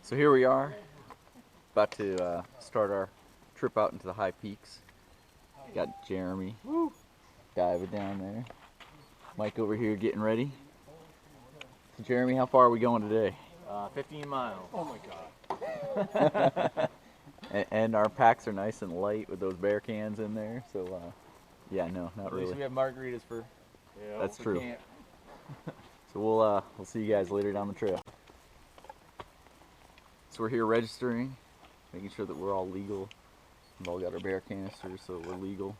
So here we are, about to start our trip out into the high peaks. Got Jeremy diving down there. Mike over here getting ready. So Jeremy, how far are we going today? 15 miles. Oh my God. and our packs are nice and light with those bear cans in there. So yeah, no, not At really. least we have margaritas for. Yeah, That's for true. camp. So we'll see you guys later down the trail. So we're here registering, making sure that we're all legal. We've all got our bear canisters, so we're legal.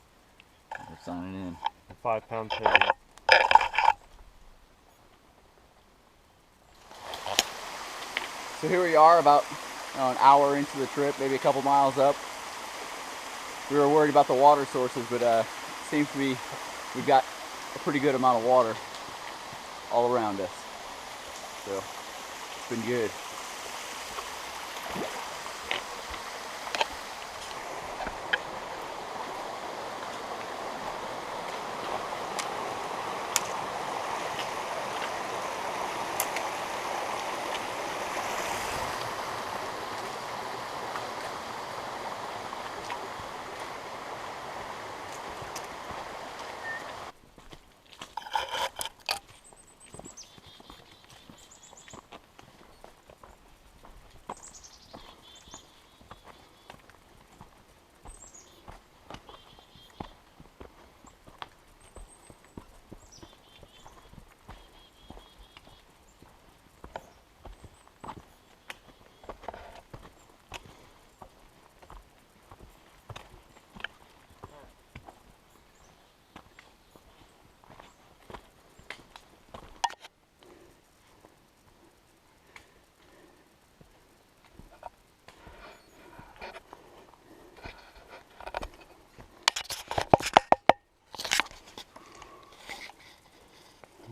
We're signing in. A 5-pound pig. So here we are, about an hour into the trip, maybe a couple miles up. We were worried about the water sources, but it seems to be we've got a pretty good amount of water all around us. So it's been good.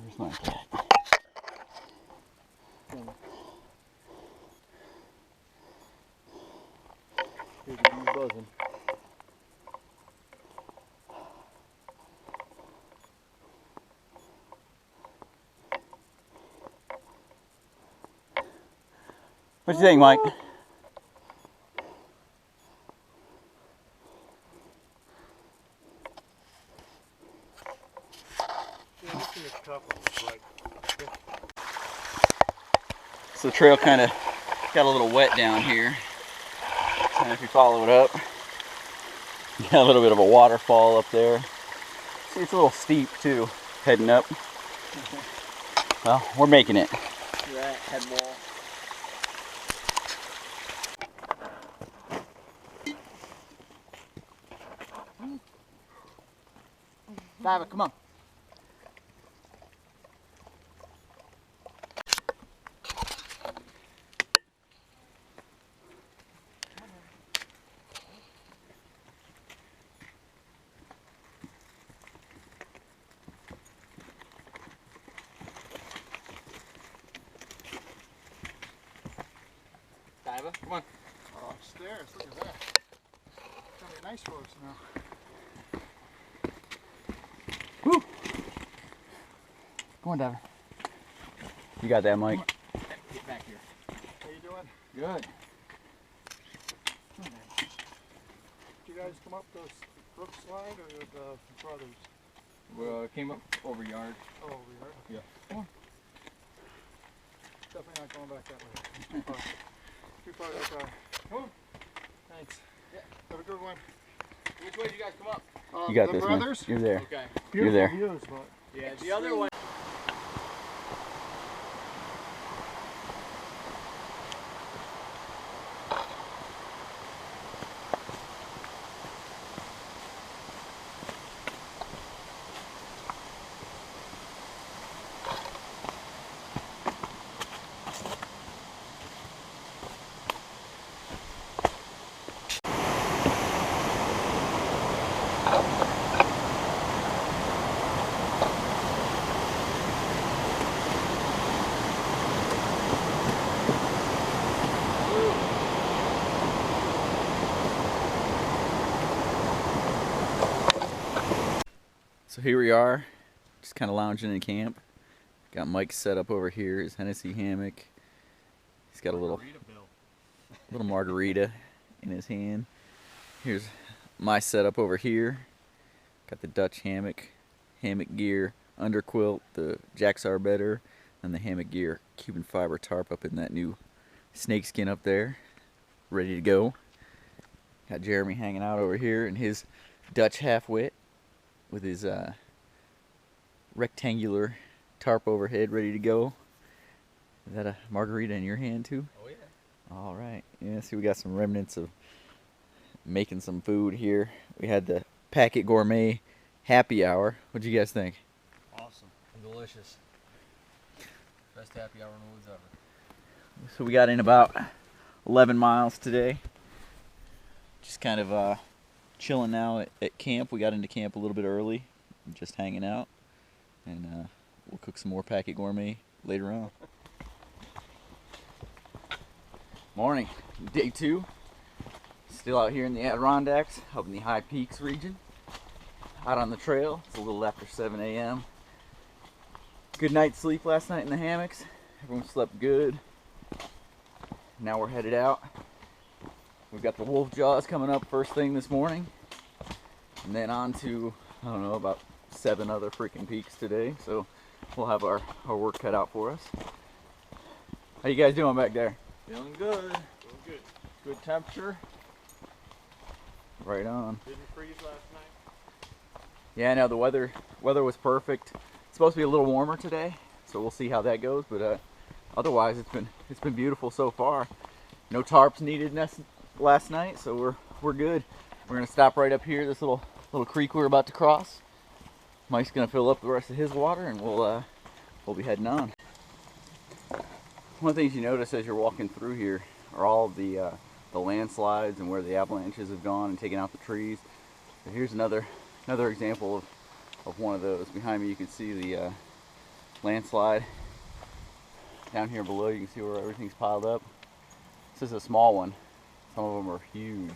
Here's my cat. He's buzzing. What do you think, Mike? So the trail kind of got a little wet down here, and if you follow it up, you got a little bit of a waterfall up there. See, it's a little steep too, heading up. Well, we're making it. See that head wall? Diva, come on. Diva, come on. Oh, stairs, look at that. It's gonna be nice for us now. Woo! Come on, Diver. You got that, Mike? Get back here. How you doing? Good. Did you guys come up the brook slide or the brothers? We came up over yard. Oh, over here? Yeah. Come on. Definitely not going back that way. It's too far. Too far that far. Come on. Thanks. Yeah. Have a good one. Which way did you guys come up? You got the this, man. brothers? You're there. Okay. You're there. Beautiful views, but Yeah, the other one. So here we are, just kind of lounging in camp. Got Mike set up over here, his Hennessy hammock. He's got a little Little margarita in his hand. Here's my setup over here. Got the Dutch hammock gear, underquilt, the Jaxar bedder, and the hammock gear Cuban fiber tarp up in that new snakeskin up there, ready to go. Got Jeremy hanging out over here in his Dutch half-wit with his rectangular tarp overhead, ready to go. Is that a margarita in your hand too? Oh, yeah. All right. Yeah, see, we got some remnants of making some food here. We had the Packet Gourmet happy hour. What'd you guys think? Awesome. And delicious. Best happy hour in the woods ever. So we got in about 11 miles today. Just kind of chilling now at camp. We got into camp a little bit early, just hanging out. And we'll cook some more Packet Gourmet later on. Morning. Day 2. Still out here in the Adirondacks, up in the high peaks region. Out on the trail. It's a little after 7 a.m. Good night's sleep last night in the hammocks. Everyone slept good. Now we're headed out. We've got the Wolfjaws coming up first thing this morning. And then on to, I don't know, about 7 other freaking peaks today. So we'll have our work cut out for us. How you guys doing back there? Feeling good. Feeling good. Good temperature. Right on. Didn't freeze last night. Yeah, no, the weather was perfect. It's supposed to be a little warmer today, so we'll see how that goes. But otherwise, it's been beautiful so far. No tarps needed last night, so we're good. We're gonna stop right up here, this little creek we're about to cross. Mike's gonna fill up the rest of his water, and we'll be heading on. One of the things you notice as you're walking through here are all the landslides and where the avalanches have gone and taken out the trees. So here's another example of one of those. Behind me you can see the landslide. Down here below you can see where everything's piled up. This is a small one. Some of them are huge.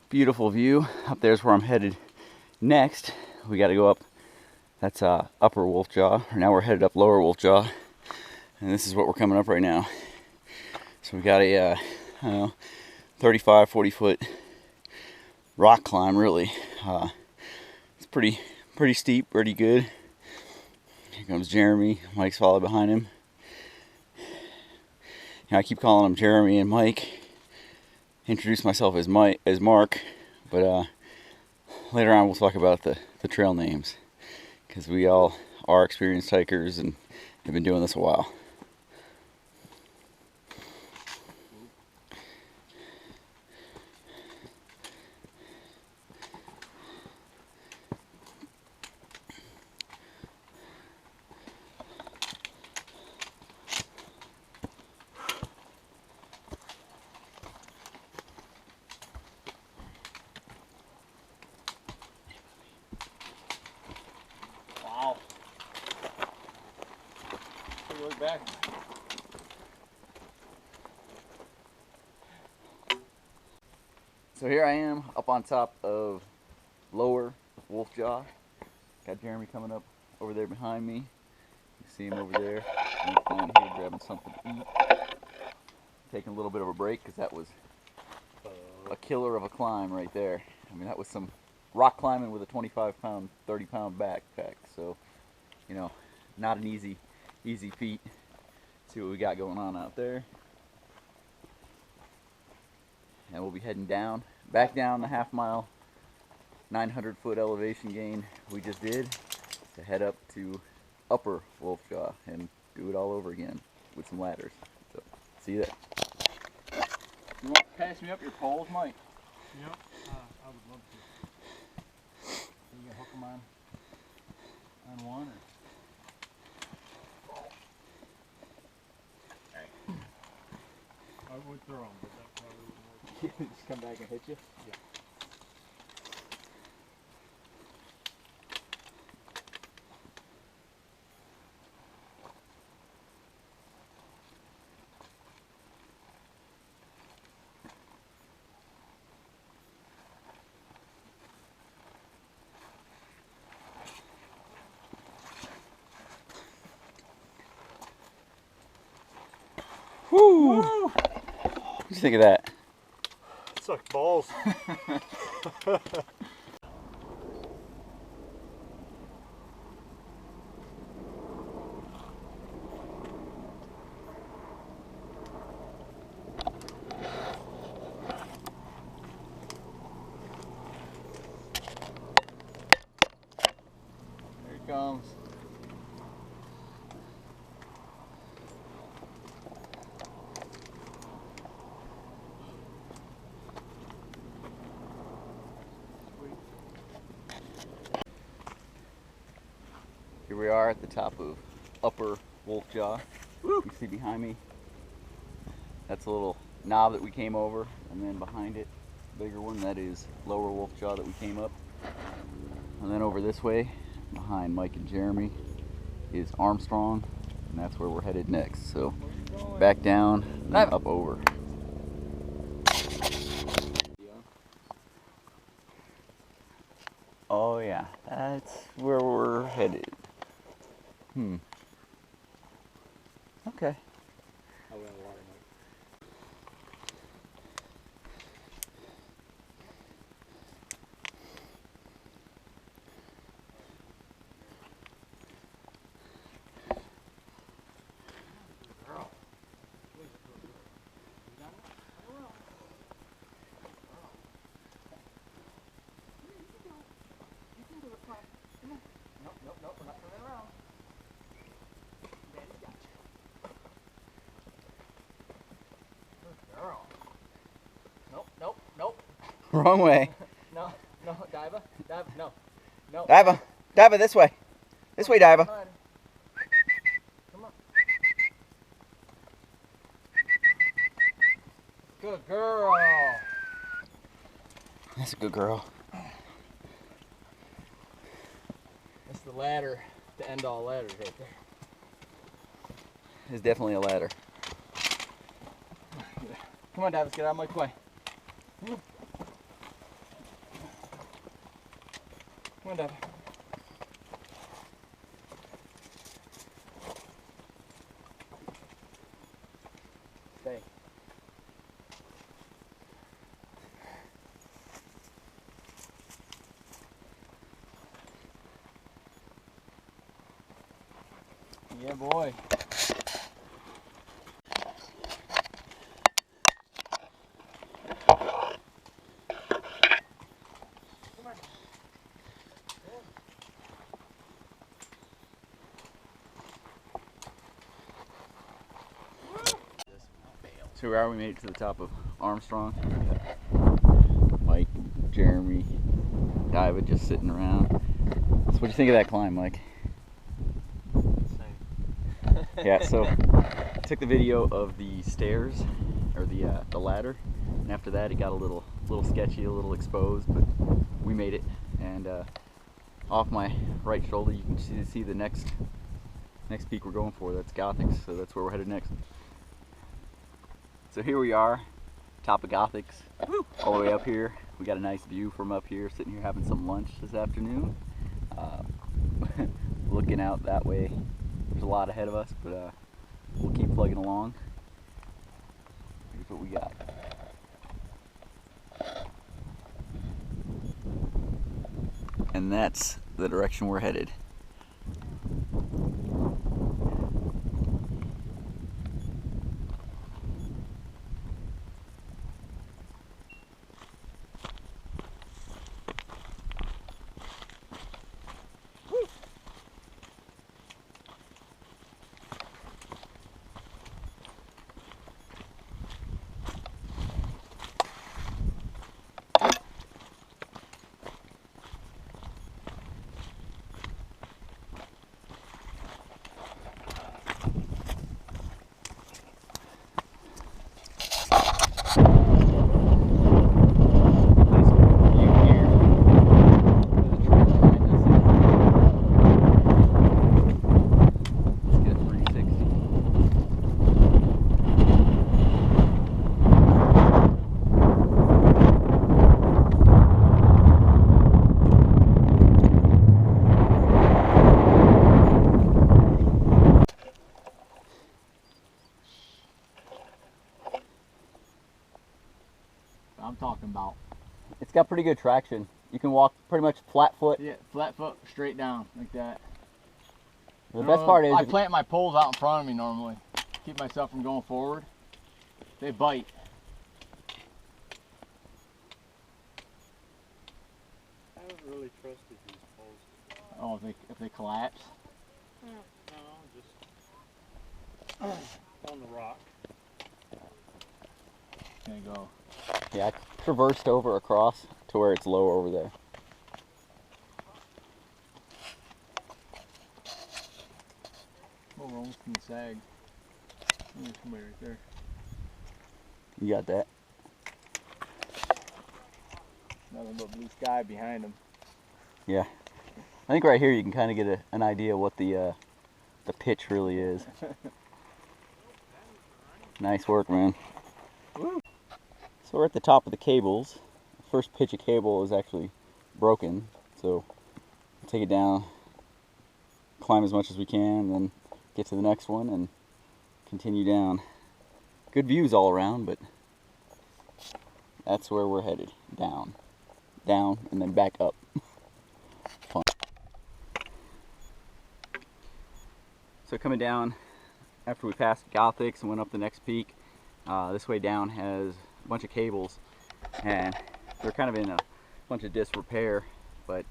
Beautiful view. Up there's where I'm headed next. We got to go up. That's upper Wolfjaw. Now we're headed up lower Wolfjaw. And this is what we're coming up right now. So we got a, I don't know, 35, 40 foot rock climb really. It's pretty steep, pretty good. Here comes Jeremy. Mike's followed behind him. You know, I keep calling him Jeremy and Mike. Introduce myself as Mark, but later on we'll talk about the trail names, because we all are experienced hikers and have been doing this a while. Wow. Take a look back. So here I am up on top of lower Wolfjaw. Got Jeremy coming up over there behind me. You see him over there. He's down here grabbing something to eat. Taking a little bit of a break because that was a killer of a climb right there. I mean, that was some rock climbing with a 25-pound, 30-pound backpack. So, you know, not an easy feat. See what we got going on out there. And we'll be heading down, back down the half-mile, 900-foot elevation gain we just did to head up to upper Wolfjaw and do it all over again with some ladders. So, see you there. You want to pass me up your poles, Mike? Yep, I would love to. You gonna hook them on one, or? I would throw them, but that probably wouldn't work. Just come back and hit you? Yeah. Whoo! What do you think of that? It's like balls. There he comes. Here we are at the top of Upper Wolfjaw. You see behind me, that's a little knob that we came over, and then behind it, bigger one, that is Lower Wolfjaw that we came up. And then over this way, behind Mike and Jeremy, is Armstrong, and that's where we're headed next. So back down and then up over. Oh yeah, that's where we're headed. Okay. Nope, we're not turning around. Daddy got you. Good girl. Nope. Wrong way. No, Diva. No. Diva, this way. This way, Diva. Come on. Good girl. That's a good girl. That's the ladder, the end all ladders right there. It's definitely a ladder. Come on, Davis, get out of my way. Come on, Davis. Stay. Yeah, boy. So we are, we made it to the top of Armstrong. Mike, Jeremy, Diva just sitting around. So what do you think of that climb, Mike? Yeah, so I took the video of the stairs, or the ladder, and after that it got a little sketchy, a little exposed, but we made it. And off my right shoulder you can see the next peak we're going for. That's Gothics, so that's where we're headed next. So here we are, top of Gothics, all the way up here. We got a nice view from up here, sitting here having some lunch this afternoon. Looking out that way, there's a lot ahead of us, but we'll keep plugging along. Here's what we got. And that's the direction we're headed. I'm talking about. It's got pretty good traction. You can walk pretty much flat foot. Yeah, flat foot, straight down, like that. The best part is I plant my poles out in front of me normally. Keep myself from going forward. They bite. I haven't really trusted these poles. Oh, if they collapse? No, just on the rock. There you go. Yeah, I traversed over across to where it's low over there. Oh, we're almost in the sag. Oh, there's somebody right there. You got that? Nothing but blue sky behind them. Yeah. I think right here you can kind of get an idea what the pitch really is. Nice work, man. Woo. So we're at the top of the cables. The first pitch of cable is actually broken, so we'll take it down, climb as much as we can, then get to the next one and continue down. Good views all around, but that's where we're headed. Down, down, and then back up. Fun. So coming down after we passed Gothics and went up the next peak, this way down has a bunch of cables, and they're kind of in a bunch of disrepair, but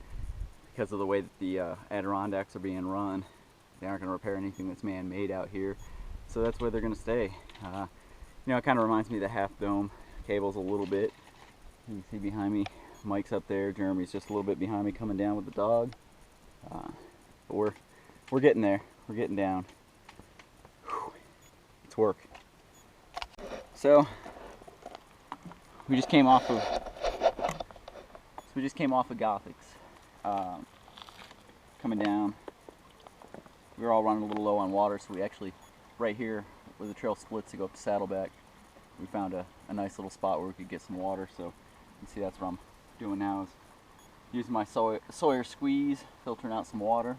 because of the way that the Adirondacks are being run, they aren't going to repair anything that's man-made out here, so that's where they're going to stay. You know, it kind of reminds me of the Half Dome cables a little bit. You can see behind me, Mike's up there, Jeremy's just a little bit behind me coming down with the dog. But we're getting there, we're getting down. Whew. It's work. So we just came off of Gothics. Coming down, we were all running a little low on water, so we actually, right here where the trail splits to go up to Saddleback, we found a nice little spot where we could get some water. So you can see that's what I'm doing now, is using my Sawyer squeeze, filtering out some water.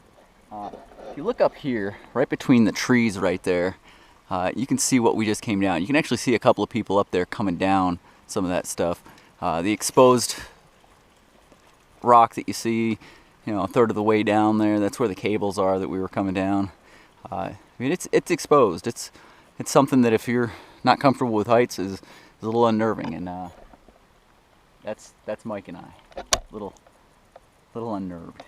If you look up here, right between the trees right there, you can see what we just came down. You can actually see a couple of people up there coming down some of that stuff. The exposed rock that you see, you know, a third of the way down there, that's where the cables are that we were coming down. I mean, it's exposed. It's something that if you're not comfortable with heights is a little unnerving, and that's Mike and I, little unnerved.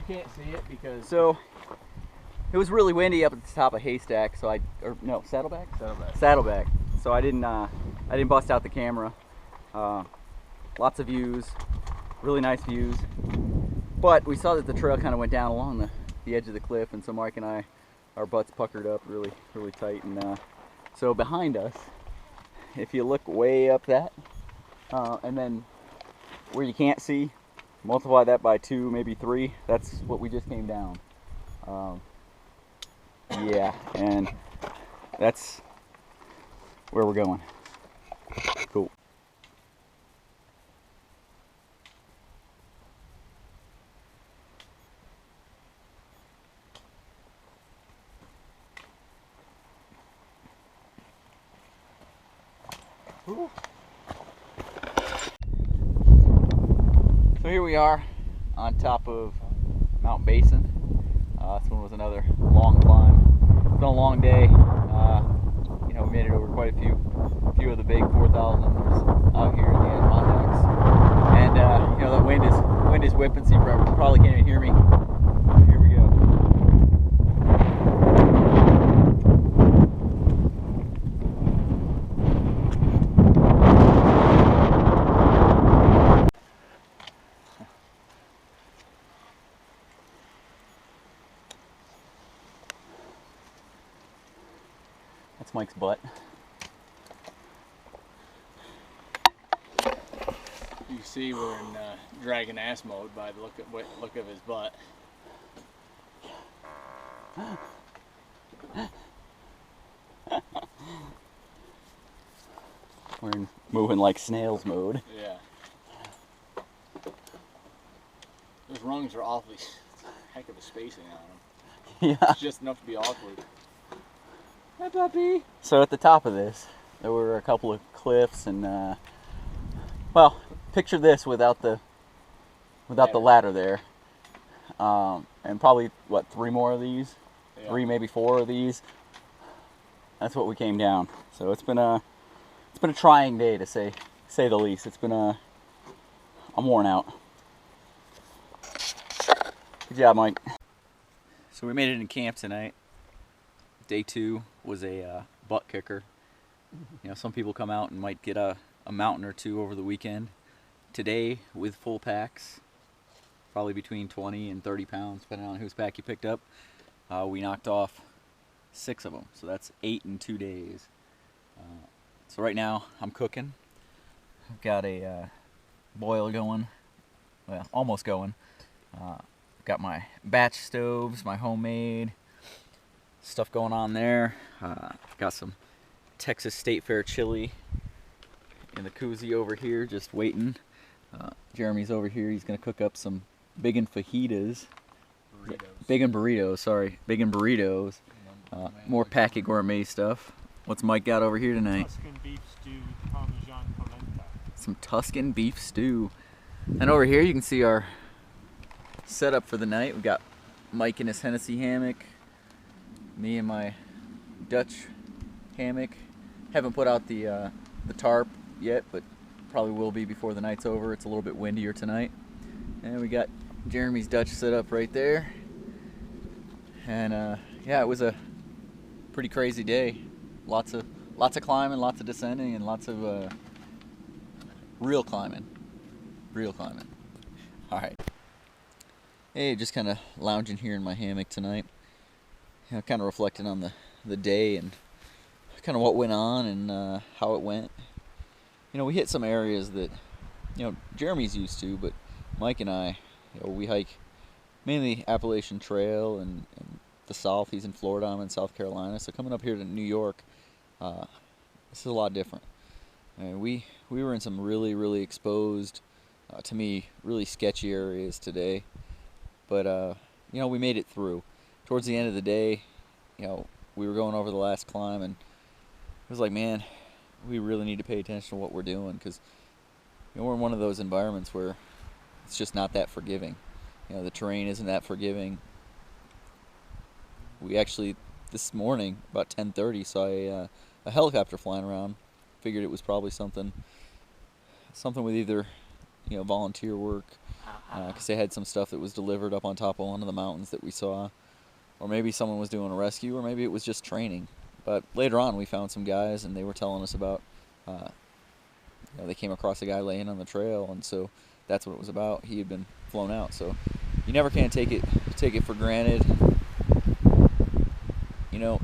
You can't see it because So it was really windy up at the top of Haystack, so Saddleback. Saddleback. So I didn't bust out the camera. Lots of views, really nice views. But we saw that the trail kind of went down along the edge of the cliff, and so Mike and I, our butts puckered up really tight. And so behind us, if you look way up that, and then where you can't see, multiply that by 2, maybe 3. That's what we just came down. Yeah, and that's where we're going. Cool. Ooh. So here we are on top of Mount Basin. This one was another long climb. It's been a long day. You know, we made it over quite a few of the big 4,000ers out here in the Adirondacks. And you know, that wind is whipping, so you probably can't even hear me. Here we go. That's Mike's butt. you see we're in dragon ass mode by the look of his butt. We're in moving like snails mode. Yeah. Those rungs are awfully heck of a spacing on them. Yeah. It's just enough to be awkward. Hi, puppy. So at the top of this, there were a couple of cliffs, and well, picture this without the ladder there, and probably what, 3 more of these, Yeah. 3 maybe 4 of these. That's what we came down. So it's been a trying day to say the least. It's been I'm worn out. Good job, Mike. So we made it in camp tonight. Day 2 was a butt kicker. You know, some people come out and might get a mountain or 2 over the weekend. Today, with full packs, probably between 20 and 30 pounds, depending on whose pack you picked up, we knocked off 6 of them. So that's 8 in 2 days. So right now, I'm cooking. I've got a boil going, well, almost going. Got my batch stoves, my homemade stuff going on there. Got some Texas State Fair chili in the koozie over here, just waiting. Jeremy's over here. He's gonna cook up some bacon fajitas. Bacon burritos, sorry. Bacon burritos. More packet gourmet stuff. What's Mike got over here tonight? Tuscan beef stew, Parmesan polenta. Some Tuscan beef stew. And over here you can see our setup for the night. We've got Mike in his Hennessy hammock, me in my Dutch hammock. Haven't put out the tarp yet, but probably will be before the night's over. It's a little bit windier tonight. And we got Jeremy's Dutch set up right there. And yeah, it was a pretty crazy day. Lots of climbing, lots of descending, and lots of real climbing. All right. Hey, just kind of lounging here in my hammock tonight. You know, kind of reflecting on the day and kind of what went on and how it went. You know, we hit some areas that, you know, Jeremy's used to, but Mike and I, you know, we hike mainly Appalachian Trail and the South. He's in Florida, I'm in South Carolina. So coming up here to New York, this is a lot different. I mean, we were in some really exposed, to me, really sketchy areas today. But, you know, we made it through. Towards the end of the day, you know, we were going over the last climb, and it was like, man, we really need to pay attention to what we're doing, because, you know, we're in one of those environments where it's just not that forgiving. You know, the terrain isn't that forgiving. We actually, this morning, about 10:30, saw a helicopter flying around. Figured it was probably something with either, you know, volunteer work, because they had some stuff that was delivered up on top of one of the mountains that we saw, or maybe someone was doing a rescue, or maybe it was just training. But later on, we found some guys, and they were telling us about, you know, they came across a guy laying on the trail, and so that's what it was about. He had been flown out, so you never can take it for granted. You know,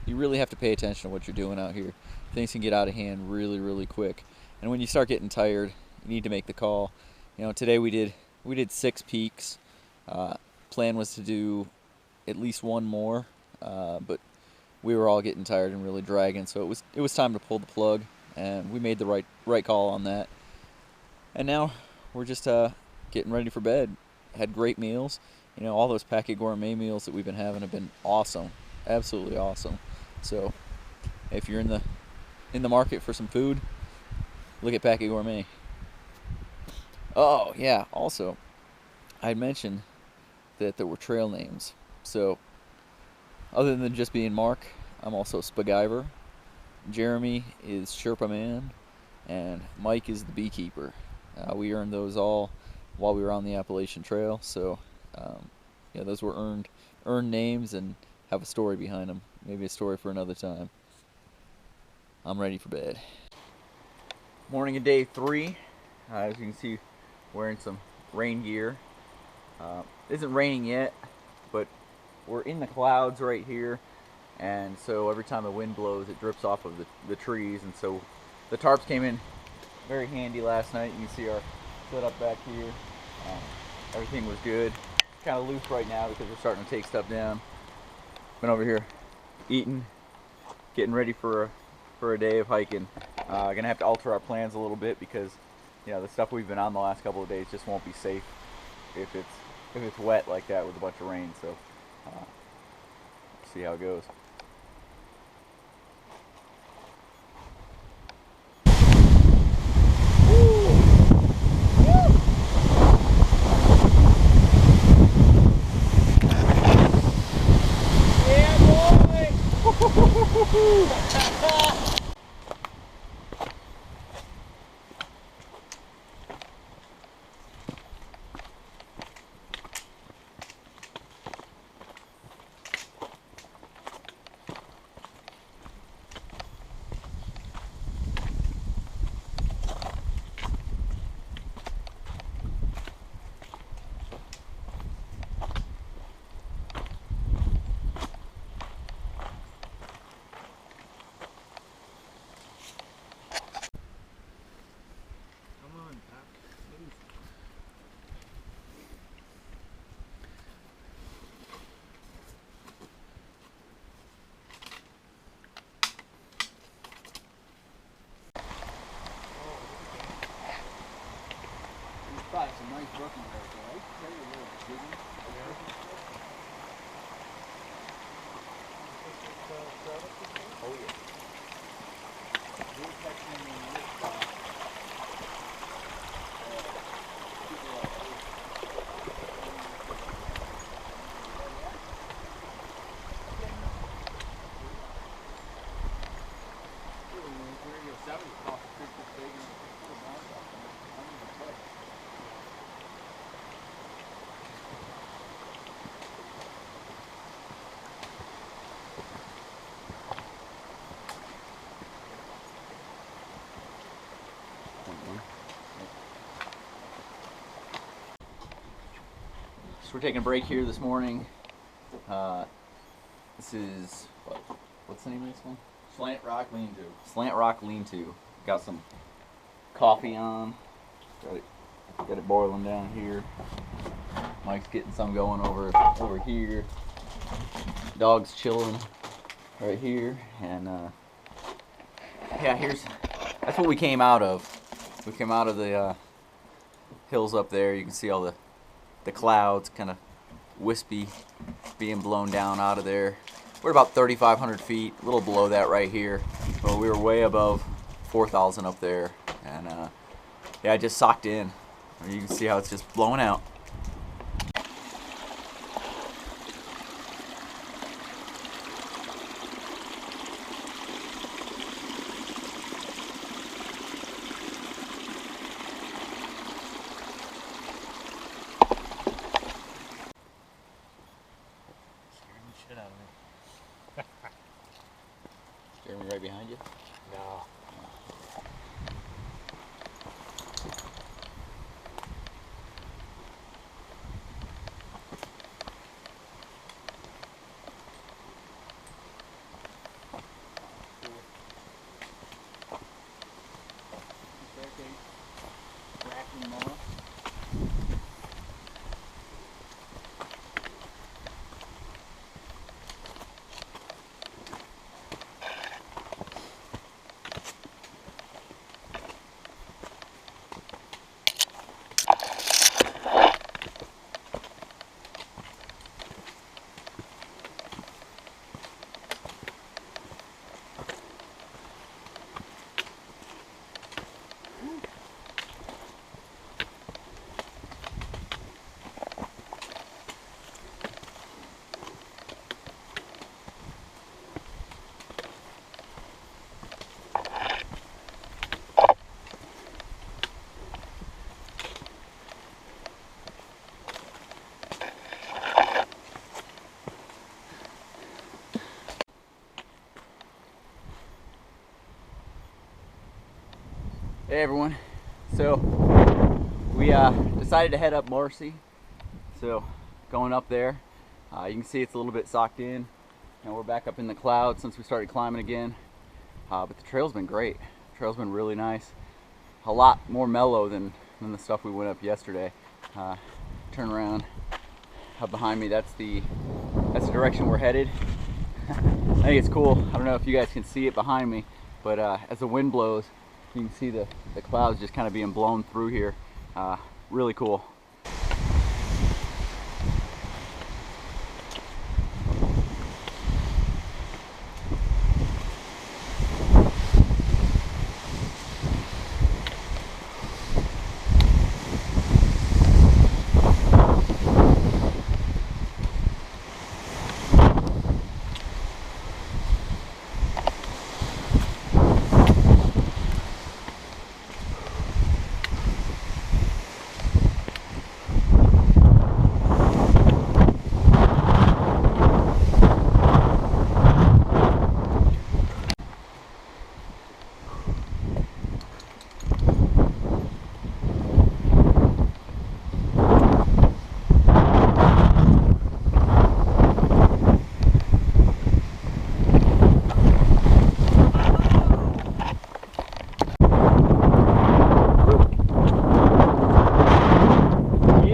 you really have to pay attention to what you're doing out here. Things can get out of hand really quick, and when you start getting tired, you need to make the call. You know, today we did 6 peaks. Plan was to do at least 1 more, but we were all getting tired and really dragging, so it was time to pull the plug, and we made the right call on that. And now we're just getting ready for bed. Had great meals. You know, all those packet gourmet meals that we've been having have been awesome, absolutely awesome. So if you're in the market for some food, look at Packet Gourmet. Oh yeah, also I had mentioned that there were trail names. So other than just being Mark, I'm also Spiguyver. Jeremy is Sherpa Man, and Mike is the Beekeeper. We earned those all while we were on the Appalachian Trail. So yeah, those were earned names and have a story behind them. Maybe a story for another time. I'm ready for bed. Morning of day 3. As you can see, wearing some rain gear. It isn't raining yet, but we're in the clouds right here, and so every time the wind blows, it drips off of the trees, and so the tarps came in very handy last night. You can see our setup back here. Everything was good. Kind of loose right now because we're starting to take stuff down. Been over here eating, getting ready for a day of hiking. Gonna have to alter our plans a little bit because, you know, the stuff we've been on the last couple of days just won't be safe if it's if it's wet like that with a bunch of rain. So see how it goes. Some nice brooking there, so I tell you a little digging. Oh yeah. We were texting in this spot. We're taking a break here this morning. This is, what's the name of this one? Slant Rock Lean-To. Slant Rock Lean-To. Got some coffee on. Got it boiling down here. Mike's getting some going over here. Dog's chilling right here. And yeah, that's what we came out of. We came out of the hills up there. You can see all the clouds kind of wispy being blown down out of there. We're about 3,500 feet, a little below that right here. But we were way above 4,000 up there. And yeah, I just socked in. You can see how it's just blowing out. Jeremy right behind you? No. Hey everyone, so we decided to head up Marcy. So going up there, you can see it's a little bit socked in, and we're back up in the clouds since we started climbing again. But the trail's been great. The trail's been really nice, a lot more mellow than the stuff we went up yesterday. Turn around up behind me. That's the direction we're headed. I think it's cool. I don't know if you guys can see it behind me, but as the wind blows, you can see the clouds just kind of being blown through here. Really cool.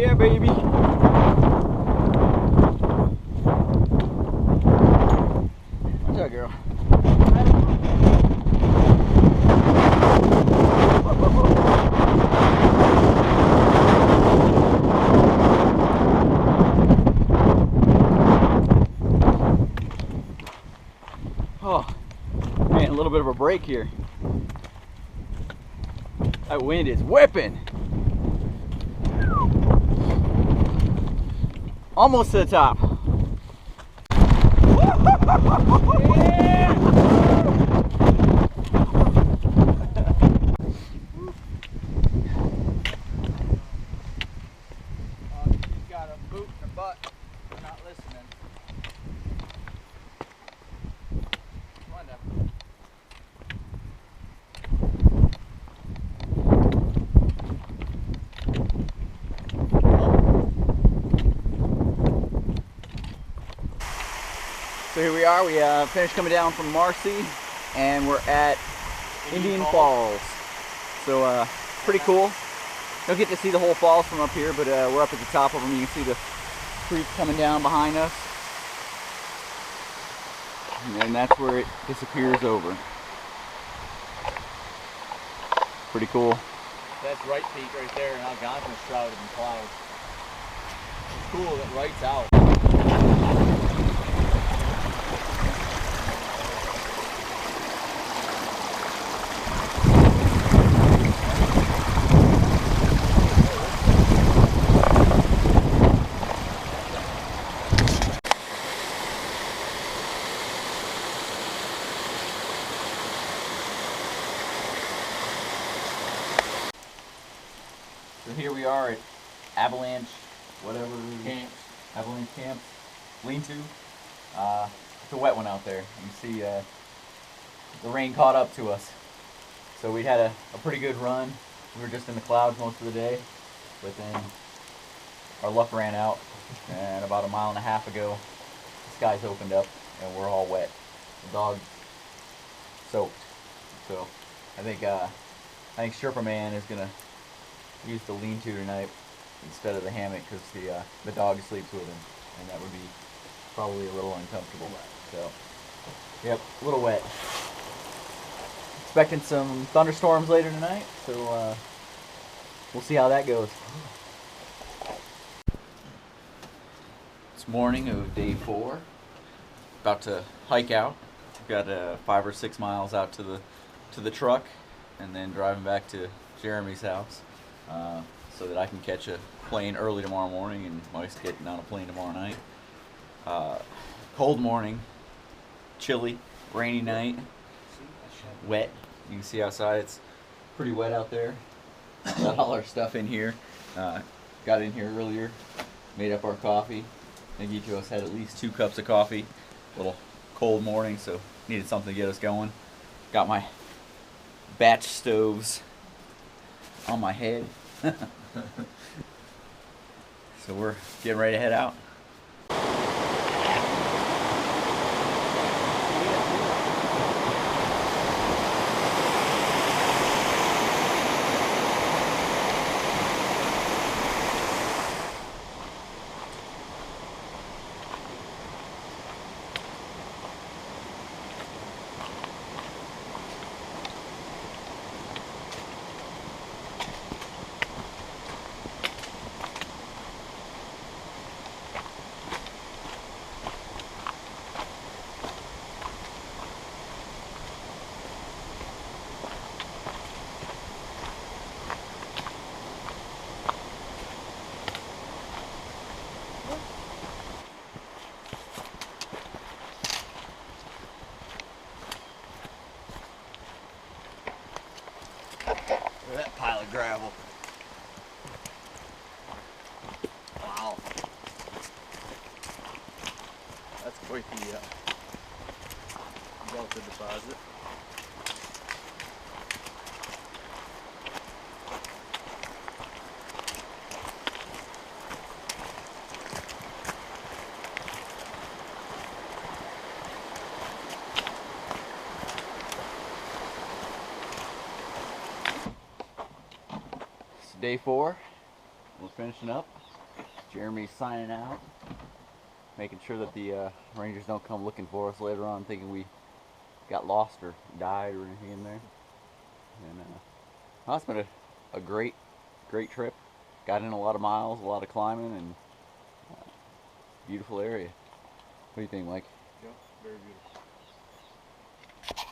Yeah, baby. Watch out, girl. Oh, man, a little bit of a break here. That wind is whipping. Almost to the top. She's got a boot in her butt. We're not listening. Come on now. So here we are. We finished coming down from Marcy, and we're at Indian Falls. So pretty cool. Don't get to see the whole falls from up here, but we're up at the top of them. You can see the creek coming down behind us, and then that's where it disappears over. Pretty cool. That's Wright Peak right there, and Algonquin's shrouded in clouds. It's cool that Wright's out. So here we are at Avalanche, whatever Camps. Avalanche Camp, lean-to. It's a wet one out there. You can see the rain caught up to us. So we had a pretty good run. We were just in the clouds most of the day, but then our luck ran out, and about 1.5 miles ago, the skies opened up, and we're all wet. The dog's soaked. So I think Sherpa Man is gonna use the lean-to tonight instead of the hammock, because the dog sleeps with him, and that would be probably a little uncomfortable. So, yep, a little wet. Expecting some thunderstorms later tonight, so we'll see how that goes. It's morning of day 4. About to hike out. We've got 5 or 6 miles out to the truck, and then driving back to Jeremy's house. So that I can catch a plane early tomorrow morning, and Mike's getting on a plane tomorrow night. Cold morning, chilly, rainy night, wet. You can see outside it's pretty wet out there. Got all our stuff in here. Got in here earlier, made up our coffee. I think each of us had at least 2 cups of coffee. A little cold morning, so needed something to get us going. Got my batch stoves on my head. So we're getting ready to head out. Look at that pile of gravel. Wow. That's quite the Delta deposit. Day 4, we're finishing up. Jeremy's signing out, making sure that the Rangers don't come looking for us later on, thinking we got lost or died or anything in there. And well, it's been a great trip. Got in a lot of miles, a lot of climbing, and beautiful area. What do you think, Mike? Yep, very beautiful.